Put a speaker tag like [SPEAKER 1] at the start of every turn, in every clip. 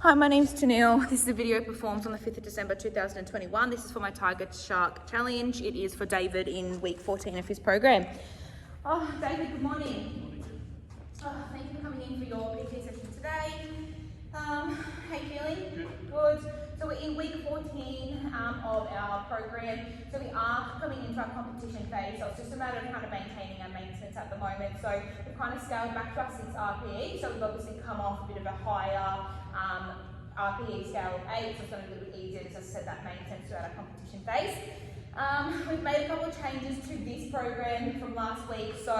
[SPEAKER 1] Hi, my name's Tanil. This is a video performed on the 5th of December 2021. This is for my Tiger Shark Challenge. It is for David in week 14 of his program. Oh, David, good morning. Oh, thank you for coming in for your PT session today. How you feeling? Good. So we're in week 14 of our program. So we are coming into our competition phase. So it's just a matter of kind of maintaining our maintenance at the moment. So we've kind of scaled back to our 6 RPE. So we've obviously come off a bit of a higher RPE scale of 8, so it's going to be a little bit easier to set that maintenance throughout our competition phase. We've made a couple of changes to this program from last week. So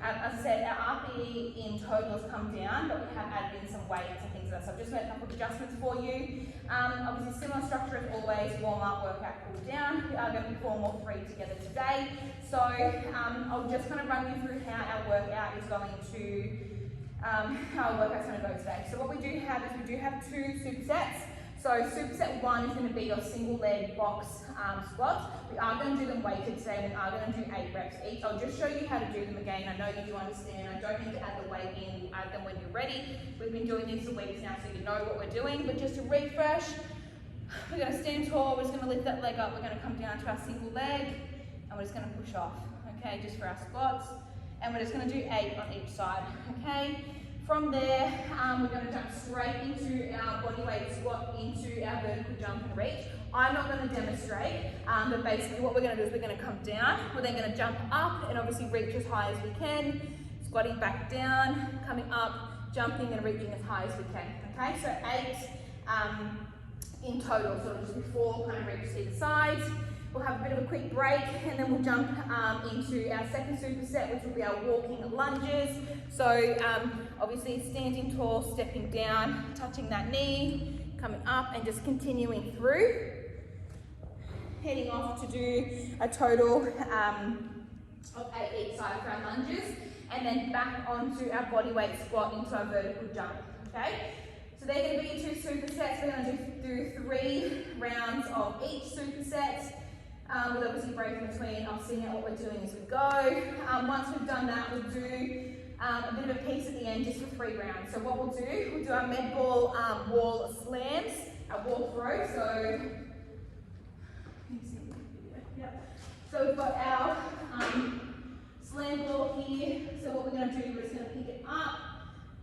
[SPEAKER 1] as I said, our RPE in total has come down, but we have added in some weights and things like that. So I've just made a couple of adjustments for you. Obviously similar structure as always, warm up, workout, cool down. We are going to perform all 3 together today. So I'll just kind of run you through how our workout is going to how our workout's going to go today. So what we do have is we do have 2 supersets. So superset 1 is going to be your single leg box squats. We are going to do them weighted today, and we are going to do 8 reps each. I'll just show you how to do them again. I know you do understand. I don't need to add the weight in. We'll add them when you're ready. We've been doing these for weeks now, so you know what we're doing. But just to refresh, we're going to stand tall. We're just going to lift that leg up. We're going to come down to our single leg, and we're just going to push off. Okay, just for our squats. And we're just going to do 8 on each side. Okay. From there, we're going to jump straight into our bodyweight squat, into our vertical jump and reach. I'm not going to demonstrate, but basically what we're going to do is we're going to come down, we're then going to jump up and obviously reach as high as we can, squatting back down, coming up, jumping and reaching as high as we can. Okay, so 8 in total, so just before kind of reach either sides. We'll have a bit of a quick break and then we'll jump into our second superset, which will be our walking lunges. So obviously standing tall, stepping down, touching that knee, coming up and just continuing through. Heading off to do a total of 8 each side for our lunges, and then back onto our bodyweight squat into our vertical jump, okay? So they're going to be your 2 supersets. We're going to do 3 rounds of each superset. With obviously break in between, offsetting out what we're doing as we go. Once we've done that, we'll do a bit of a piece at the end just for 3 rounds. So what we'll do our med ball wall slams, our wall throw. So we've got our slam ball here. So what we're going to do, we're just going to pick it up.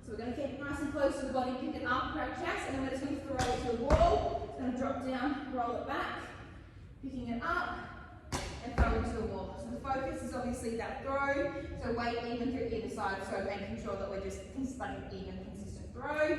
[SPEAKER 1] So we're going to keep it nice and close to the body, pick it up, grab chest, and then we're just going to throw it to the wall. It's going to drop down, roll it back. Picking it up and throw it to the wall. So the focus is obviously that throw, so weight even through either side, so making sure that we're just starting even, consistent throw.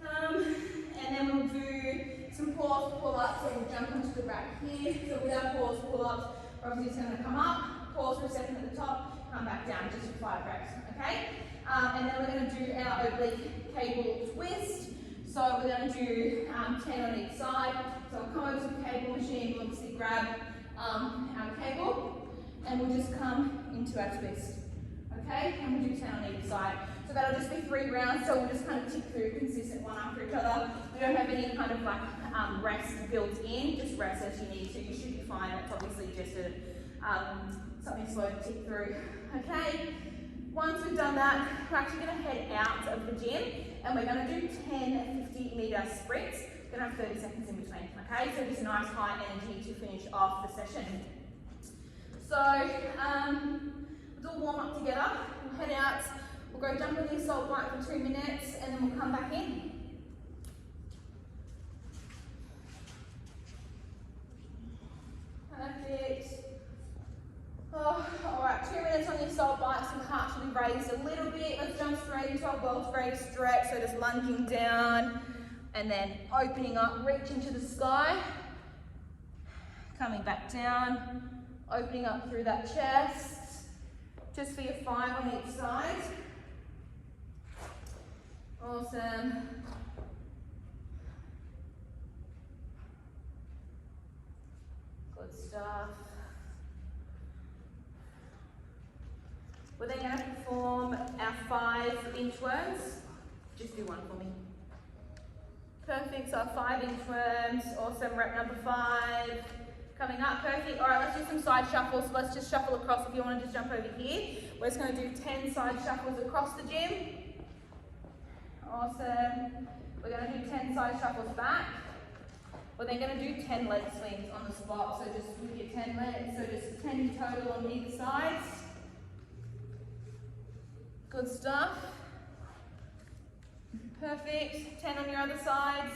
[SPEAKER 1] And then we'll do some pause pull-ups, so we'll jump into the back here. So with our pause pull-ups, we're obviously just going to come up, pause for a second at the top, come back down just for 5 reps, okay? And then we're going to do our oblique cable twist. So we're going to do 10 on each side. So we'll come over to the cable machine, we'll obviously grab our cable, and we'll just come into our twist. Okay, and we'll do 10 on either side. So that'll just be 3 rounds, so we'll just kind of tick through consistent one after each other. We don't have any kind of like rest built in, just rest as you need to. You should be fine. It's obviously just something slow to tick through. Okay. Once we've done that, we're actually going to head out of the gym and we're going to do 10 50-meter sprints. We're going to have 30 seconds in between, okay? So just nice high energy to finish off the session. So we'll do a warm up together. We'll head out, we'll go jump on the assault bike for 2 minutes and then we'll come back in. Perfect. Oh, alright, 2 minutes on the assault bike, so the heart should be raised a little bit. Let's jump straight into our world's greatest stretch. So just lunging down and then opening up, reaching to the sky. Coming back down, opening up through that chest. Just for your 5 on each side. Awesome. Good stuff. We're then going to perform our 5 inchworms. Just do one for me. Perfect, so 5 inchworms. Awesome, rep number 5. Coming up, perfect. All right, let's do some side shuffles. So let's just shuffle across if you want to just jump over here. We're just going to do 10 side shuffles across the gym. Awesome. We're going to going to do 10 side shuffles back. We're then going to do 10 leg swings on the spot. So just with your 10 legs, so just 10 total on either sides. Good stuff. Perfect. 10 on your other sides.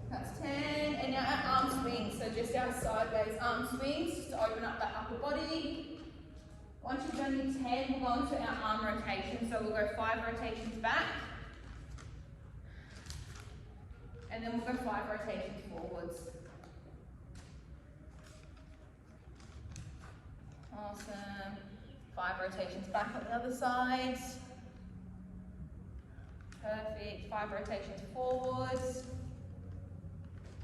[SPEAKER 1] That's 10. And now our arm swings. So just our sideways arm swings, just to open up that upper body. Once you've done your 10, we'll go into our arm rotation. So we'll go 5 rotations back. And then we'll go 5 rotations forwards. Awesome. 5 rotations back on the other side. Perfect. 5 rotations forwards.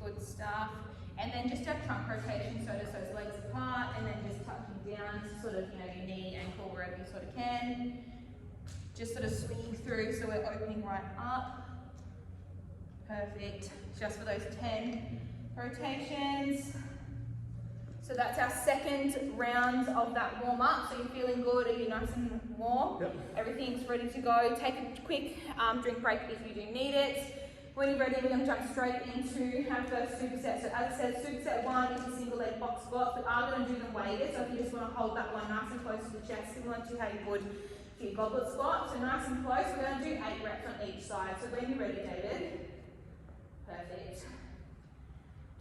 [SPEAKER 1] Good stuff. And then just our trunk rotation, so just those legs apart, and then just touching down, sort of, your knee, ankle, wherever you sort of can. Just sort of swinging through, so we're opening right up. Perfect. Just for those 10 rotations. So that's our second round of that warm up. So you're feeling good, are you nice and warm?
[SPEAKER 2] Yep.
[SPEAKER 1] Everything's ready to go. Take a quick drink break if you do need it. When you're ready, we're going to jump straight into our first superset. So as I said, superset 1 is a single leg box squat. We are going to do them weighted, so if you just want to hold that one nice and close to the chest, similar to how you would for your goblet squat. So nice and close, we're going to do 8 reps on each side. So when you're ready, David. Perfect.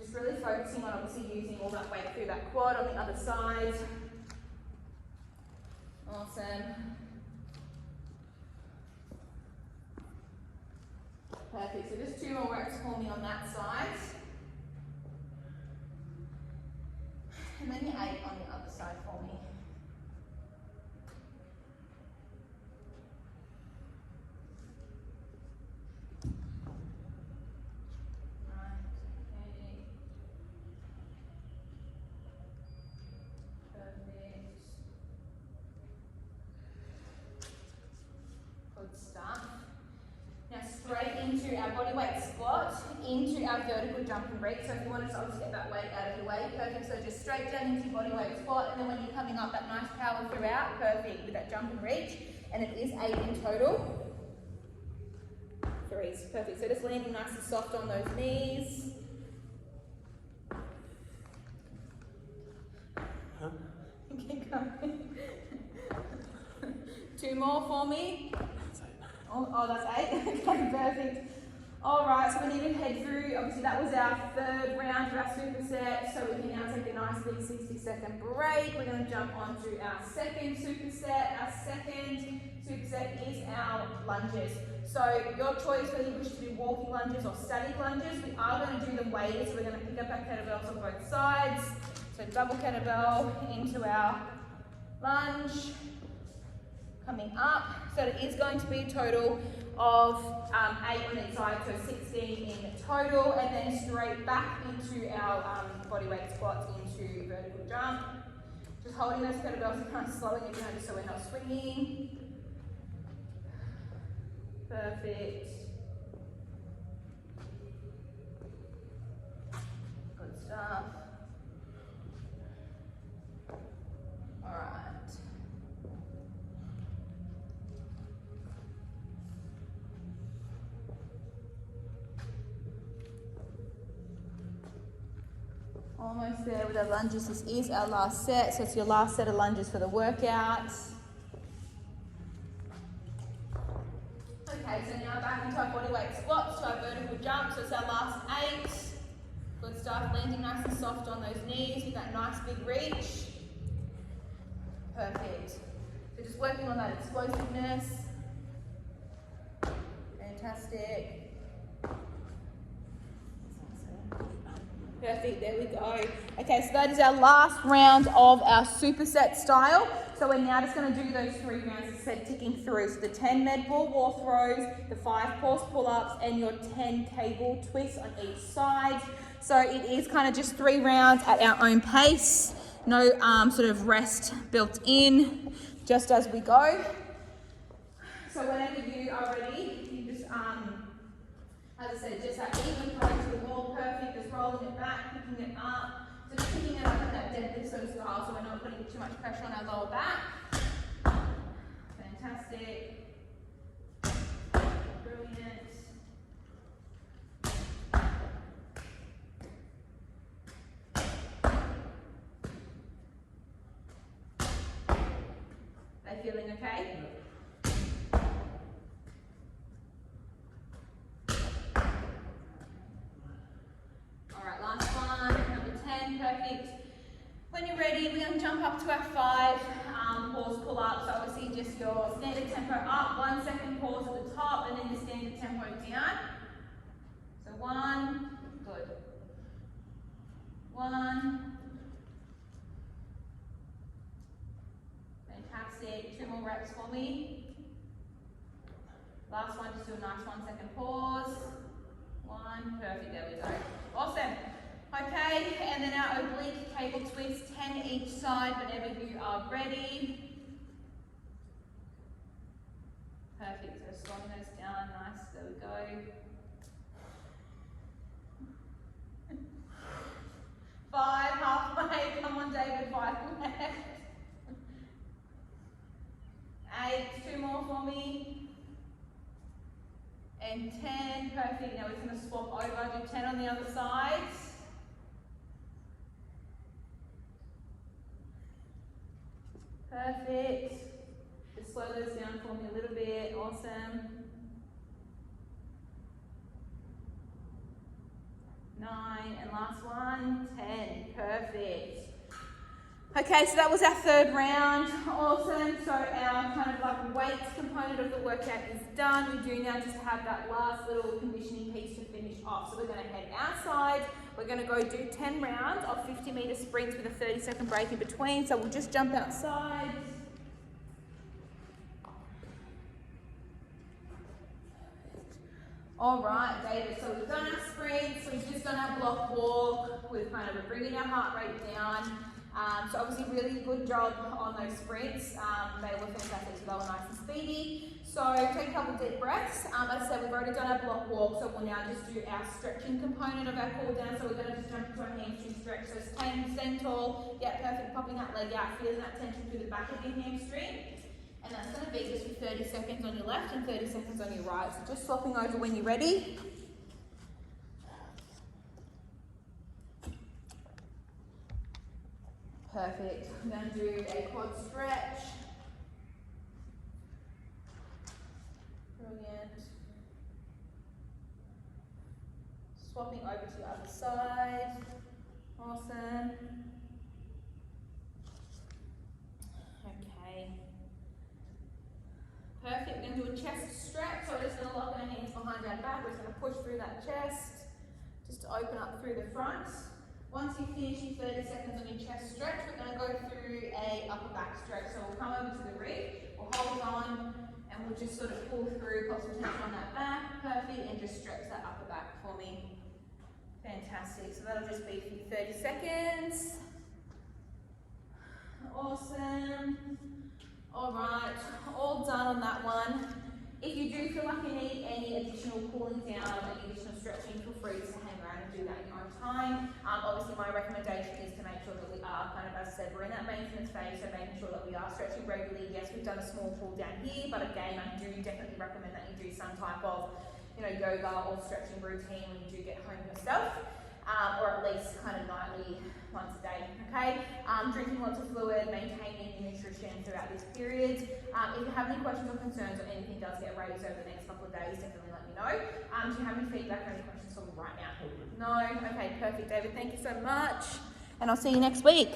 [SPEAKER 1] Just really focusing on obviously using all that weight through that quad on the other side. Awesome. Perfect, so just 2 more reps for me on that side. And then your 8 on the other side for me. Right, okay. Perfect. Good stuff. Now straight into our bodyweight squat, into our vertical jump and reach. So if you want to obviously get that weight out of your way, perfect. So just straight down into your bodyweight squat, and then when you're coming up, that nice power throughout, perfect, with that jump and reach. And it is 8 in total. 3s, perfect. So just landing nice and soft on those knees.
[SPEAKER 2] Huh?
[SPEAKER 1] Keep going. 2 more for me. Oh, that's 8. Okay, perfect. All right, so we need to head through. Obviously, that was our 3rd round of our superset. So we can now take a nice big 60-second break. We're going to jump on to our second superset. Our second superset is our lunges. So your choice whether you wish to do walking lunges or static lunges. We are going to do them weighted, so we're going to pick up our kettlebells on both sides. So double kettlebell into our lunge. Coming up, so it is going to be a total of 8 on each side, so 16 in total, and then straight back into our bodyweight squats into vertical jump. Just holding those kettlebells and kind of slowing it down just so we're not swinging. Perfect. Good stuff. All right. Almost there with our lunges. This is our last set, so it's your last set of lunges for the workout. Okay, so now back into our bodyweight squats, to our vertical jump. So it's our last 8. Good stuff, landing nice and soft on those knees with that nice big reach. Perfect. So just working on that explosiveness. Fantastic. Perfect, there we go. Okay, so that is our last round of our superset style. So we're now just going to do those 3 rounds, as I said, ticking through. So the 10 med ball wall throws, the 5 pulse pull-ups, and your 10 cable twists on each side. So it is kind of just 3 rounds at our own pace. No sort of rest built in, just as we go. So whenever you are ready, you just, as I said, just that even throw to the wall, perfect, just rolling it back, picking it up. So just picking it up in that deadlift sort of style, so we're not putting too much pressure on our lower back. fantastic. Brilliant. They feeling okay? Alright, last one, number 10, perfect. When you're ready, we're going to jump up to our 5 pause pull-ups. So obviously just your standard tempo up, 1 second pause at the top, and then your standard tempo down. So 1, good. 1. Fantastic. 2 more reps for me. Last one, just do a nice 1 second pause. 1, perfect, there we go. Awesome. Okay, and then our oblique cable twist, 10 each side whenever you are ready. Perfect, so slowing those down, nice, there we go. 5, halfway, come on David, 5 left. 8, 2 more for me. And 10, perfect, now we're just going to swap over, do 10 on the other side. Perfect. Just slow those down for me a little bit. Awesome. 9, and last one, 10. Perfect. Okay, so that was our 3rd round. Awesome. So our kind of like weights component of the workout is done. We do now just have that last little conditioning piece to finish off. So we're going to head outside. We're going to go do 10 rounds of 50-meter sprints with a 30-second break in between. So we'll just jump outside. All right, David, so we've done our sprints, we've just done our block walk, we've kind of bringing our heart rate down. So obviously really good job on those sprints. They were fantastic, so they were nice and speedy. So take a couple deep breaths. As I said, we've already done our block walk, so we'll now just do our stretching component of our cool down. So we're going to just jump into our hamstring stretch. So stand tall, yeah, perfect, popping that leg out, feeling that tension through the back of your hamstring. And that's going to be just for 30 seconds on your left and 30 seconds on your right. So just swapping over when you're ready. Perfect. I'm going to do a quad stretch. Brilliant. Swapping over to the other side. Awesome. Okay. Perfect. We're going to do a chest stretch. So we're just going to lock our hands behind our back. We're just going to push through that chest just to open up through the front. Once you finish your 30 seconds on your chest stretch, we're going to go through a upper back stretch. So we'll come over to the rig, we'll hold on, and we'll just sort of pull through, put some tension on that back. Perfect. And just stretch that upper back for me. Fantastic. So that'll just be for 30 seconds. Awesome. All right, all done on that one. If you do feel like you need any additional cooling down or any additional stretching, feel free to hang around and do that in your own time. Obviously, my recommendation is to make sure that we are kind of, as I said, we're in that maintenance phase, so making sure that we are stretching regularly. Yes, we've done a small cool down here, but again, I do definitely recommend that you do some type of, yoga or stretching routine when you do get home yourself. Or at least kind of nightly, once a day, okay? Drinking lots of fluid, maintaining your nutrition throughout this period. If you have any questions or concerns or anything does get raised over the next couple of days, definitely let me know. Do you have any feedback or any questions for me right now? No? Okay, perfect, David. Thank you so much. And I'll see you next week.